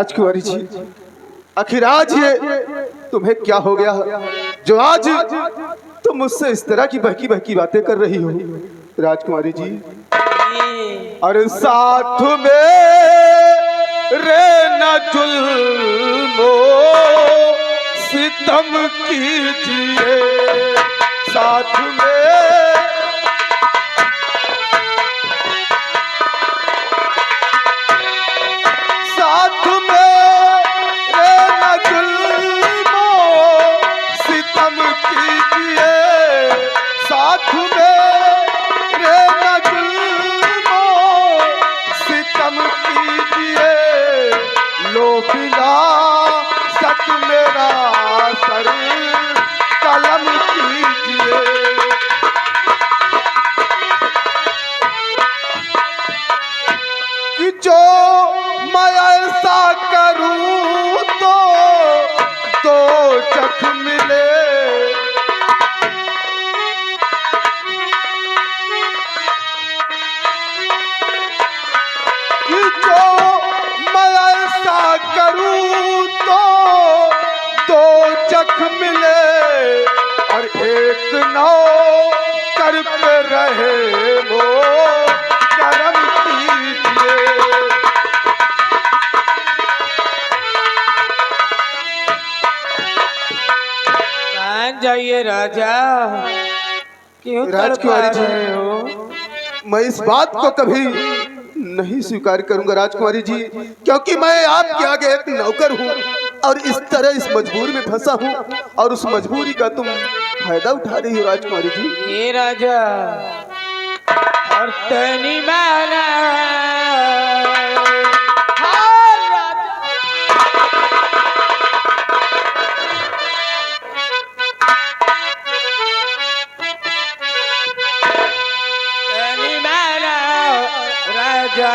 राजकुमारी जी, आखिर आज ये तुम्हें क्या हो गया जो आज तुम मुझसे इस तरह की बहकी बहकी बातें कर रही हो राजकुमारी जी? अरे साथ में रहना जुल्मो सितम कीजिए, साथ में रहना जुल्मो सितम कीजिए, साथ में रहना जुल्मो सितम कीजिए, लो बिना सक मेरा सर कलम कीजिए। कि जो मैं ऐसा करूं तो दो चख मिले, कि जो मैं ऐसा करूं तो दो चख मिले, और एक नौ कर पे रहे वो करम कीजिए। जाइए राजा, क्यों राजकुमारी जी, हो? मैं इस बात को कभी नहीं स्वीकार करूंगा राजकुमारी जी, क्योंकि मैं आपके आगे एक नौकर हूँ और इस तरह इस मजबूरी में फंसा हूँ और उस मजबूरी का तुम फायदा उठा रही हो राजकुमारी जी। ये राजा और तनी माना राजा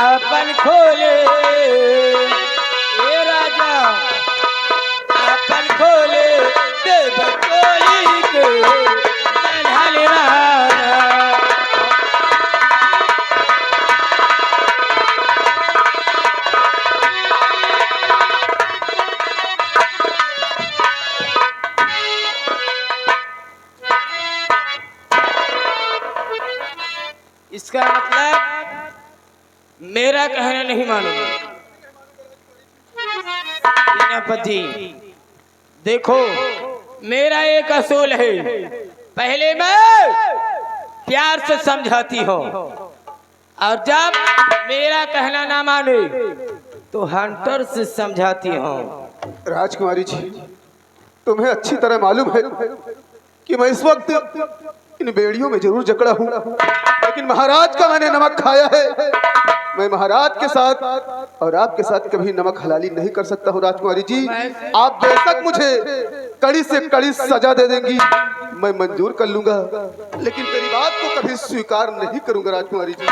अपन खोले ये राजा, अपन खोले देव कोई के ढाले इसका मतलब मेरा कहना नहीं मानोगे। सेनापति देखो, मेरा एक असूल है, पहले मैं प्यार से समझाती हूँ और जब मेरा कहना ना माने तो हंटर से समझाती हूँ। राजकुमारी जी, तुम्हें अच्छी तरह मालूम है कि मैं इस वक्त इन बेड़ियों में जरूर जकड़ा हूँ, लेकिन महाराज का मैंने नमक खाया है। मैं महाराज के साथ और आपके साथ कभी नमक हलाली नहीं कर सकता हूँ। राजकुमारी जी, आप बेशक मुझे कड़ी से कड़ी सजा दे देंगी, मैं मंजूर कर लूंगा, लेकिन तेरी बात को कभी स्वीकार नहीं करूंगा। राजकुमारी जी,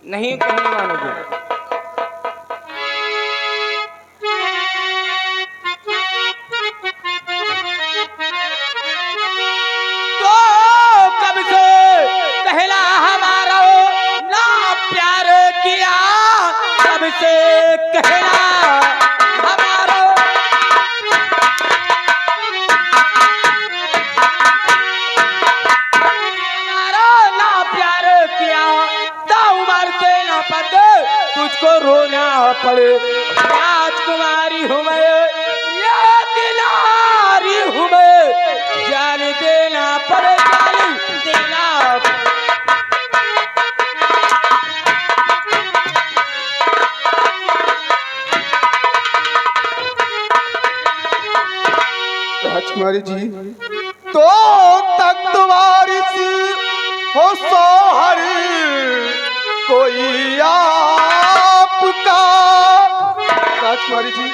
नहीं कहने मानोगे तो कब से कहला हमारा ना प्यार किया, कब से कहला हमारा ना प्यार किया, उमर से ना पड़े तुझको रोना पड़े। राजकुमारी हूँ मैं, या दिलारी हूँ मैं, जान देना पड़े, जान देना। राजकुमारी जी, तो तख्त वारिस हो सोहर कोई आपका। राजकुमारी जी,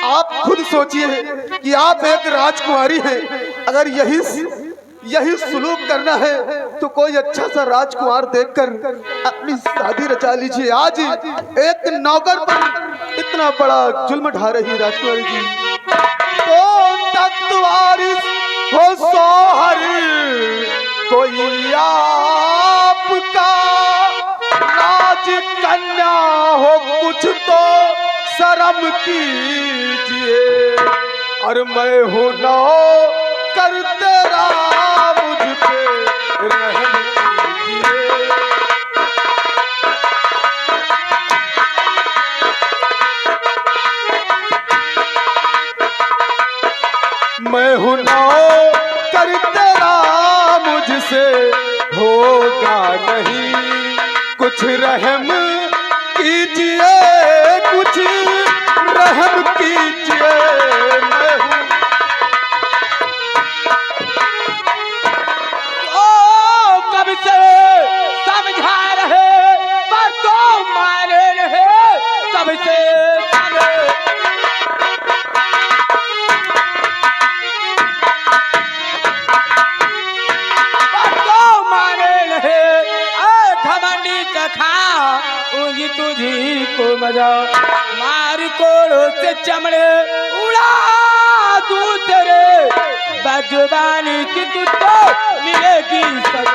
आप खुद सोचिए कि आप एक राजकुमारी हैं, अगर यही सुलूक करना है तो कोई अच्छा सा राजकुमार देखकर अपनी शादी रचा लीजिए। आज एक नौकर पर इतना बड़ा जुल्म ढा रही राजकुमारी जी। तो तख्त वारिस हो सोहर कोई आपका, राज कन्या हो कुछ तो शर्म कीजिए, और मैं हूँ नौ कर तेरा मुझ पे रहम कीजिए। मैं हूँ नौ कर तेरा मुझसे होगा नहीं, कुछ रहम कीजिए, कुछ रहम कीजिए। मैं हूँ कब से समझा रहे पर तो माने रहे, कब से तुझी को मजा मार कोड़ों से चमड़े उड़ा दूं तेरे, बदजुबानी की तुझको मिलेगी सजा।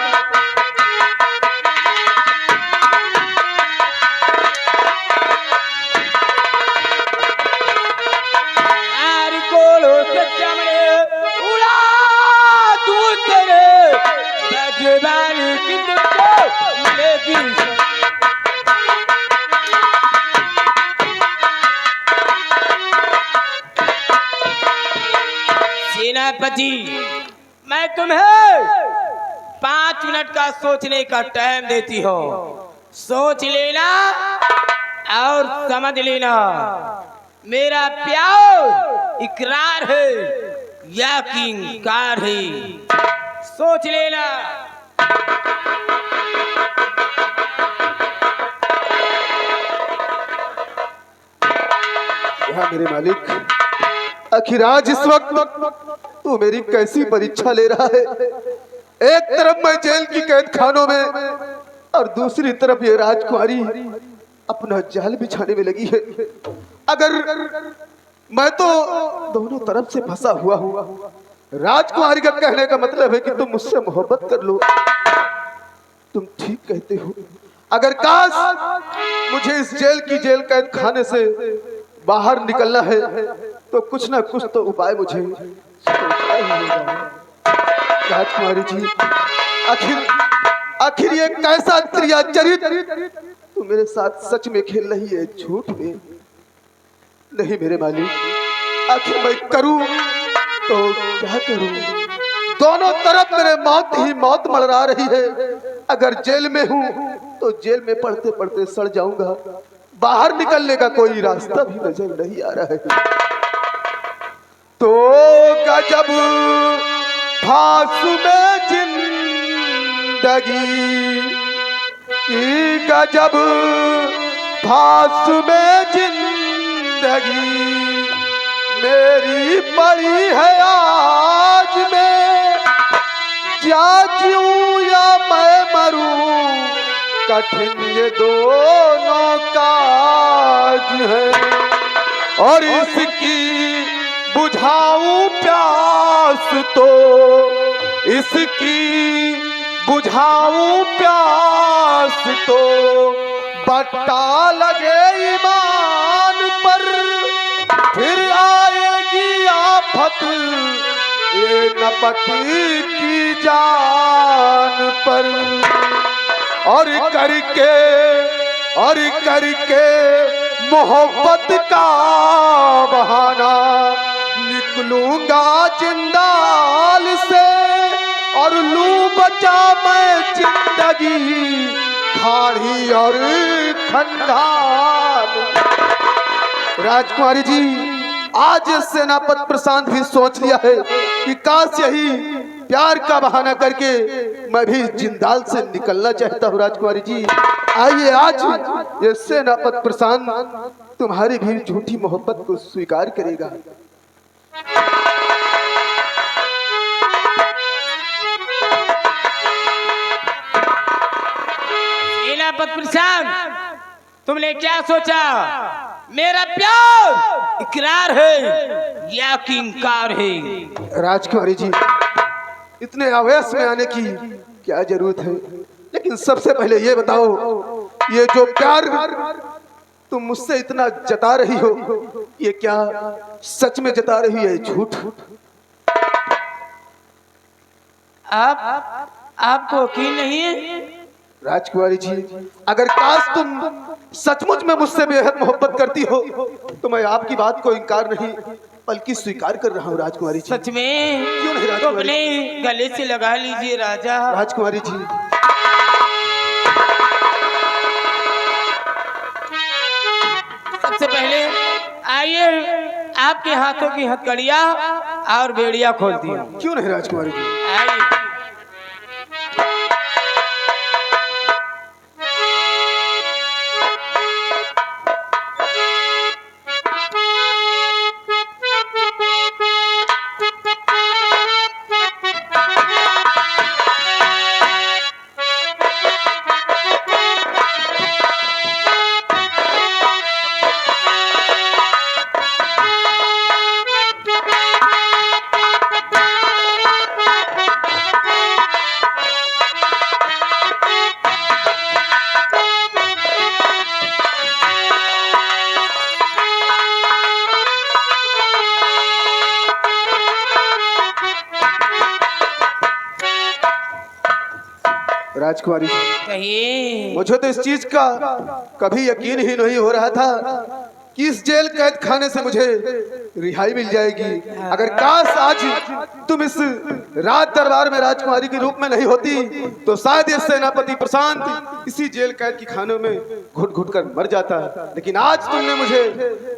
मार कोड़ों से चमड़े उड़ा दूं तेरे, बदजुबानी की तुझको मिलेगी सजा। सेनापति, मैं तुम्हें 5 मिनट का सोचने का टाइम देती हूँ, सोच लेना और समझ लेना, मेरा प्यार इकरार है या कि इनकार है, सोच लेना। हाँ मेरे मालिक, आखिर आज इस वक्त तू मेरी कैसी परीक्षा ले रहा है। एक तरफ मैं जेल की कैद खानों में और दूसरी तरफ ये राजकुमारी अपना जाल बिछाने में लगी है। अगर मैं तो दोनों तरफ से फंसा हुआ हूँ। राजकुमारी का कहने का मतलब है कि तुम मुझसे मोहब्बत कर लो। तुम ठीक कहते हो। अगर काश मुझे इस जेल की जेल कैद खाने से बाहर निकलना है तो कुछ ना कुछ तो उपाय मुझे राजकुमारी जी। आखिर ये कैसा क्रिया चरित्र तू मेरे साथ सच में खेल रही है, झूठ में? नहीं मेरे मालिक, आखिर मैं करूं तो क्या करूं? दोनों तरफ मेरे मौत ही मौत मलरा रही है। अगर जेल में हूं तो जेल में पढ़ते पढ़ते सड़ जाऊंगा, बाहर निकलने का कोई रास्ता भी नजर नहीं आ रहा है। तो गजब फांस में जिंदगी की, गजब फांस में जिंदगी मेरी पड़ी है आज। मैं जीऊं या मैं मरूं, कठिन ये दोनों काज है। और इसकी बुझाऊं प्यास तो, इसकी बुझाऊं प्यास तो, बट्टा लगे ईमान पर, फिर आएगी आफत ये नपटी की जान पर। और करके मोहब्बत का बहाना निकलूंगा जिंदाल से, और लूं बचा मैं जिंदगी खाड़ी और खंडाल। राजकुमारी जी, आज सेनापति प्रशांत भी सोच लिया है कि काश यही प्यार का बहाना करके मैं भी जिंदाल से निकलना चाहता हूँ। राजकुमारी जी आइए, आज ये सेनापति प्रशांत तुम्हारी भी झूठी मोहब्बत को स्वीकार करेगा। सेनापति प्रशांत, तुमने क्या सोचा? मेरा प्यार इकरार है या कि इंकार है? राजकुमारी जी, इतने आवेश में आने की क्या जरूरत है? लेकिन सबसे पहले ये बताओ, ये जो प्यार तुम मुझसे इतना जता रही हो, ये क्या सच में जता रही है, झूठ? आपको यकीन नहीं है? राजकुमारी जी, अगर काश तुम सचमुच में मुझसे बेहद मोहब्बत करती हो तो मैं आपकी बात को इनकार नहीं बल्कि स्वीकार कर रहा हूँ। राजकुमारी जी, सच में? क्यों नहीं तो अपने गले से लगा लीजिए राजा। राजकुमारी जी, सबसे पहले आइए आपके हाथों की हथकड़ियां और बेड़ियां खोलती हूँ। क्यों नहीं राजकुमारी जी? आइए। राजकुमारी, कहिए। मुझे तो इस चीज का कभी यकीन ही नहीं हो रहा था कि इस जेल कैद खाने से मुझे रिहाई मिल जाएगी। अगर काश आज तुम इस राज दरबार में राजकुमारी के रूप में नहीं होती तो शायद ये सेनापति प्रशांत इसी जेल कैद की खानों में घुट घुट कर मर जाता। लेकिन आज तुमने मुझे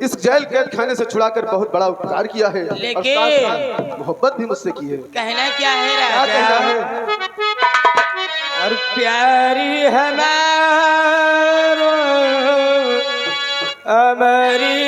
इस जेल कैद खाने से छुड़ाकर बहुत बड़ा उपकार किया है, और साथ मोहब्बत भी मुझसे की है। कहना क्या है क्या राजा? कहना है? और प्यारी हमारो हमारी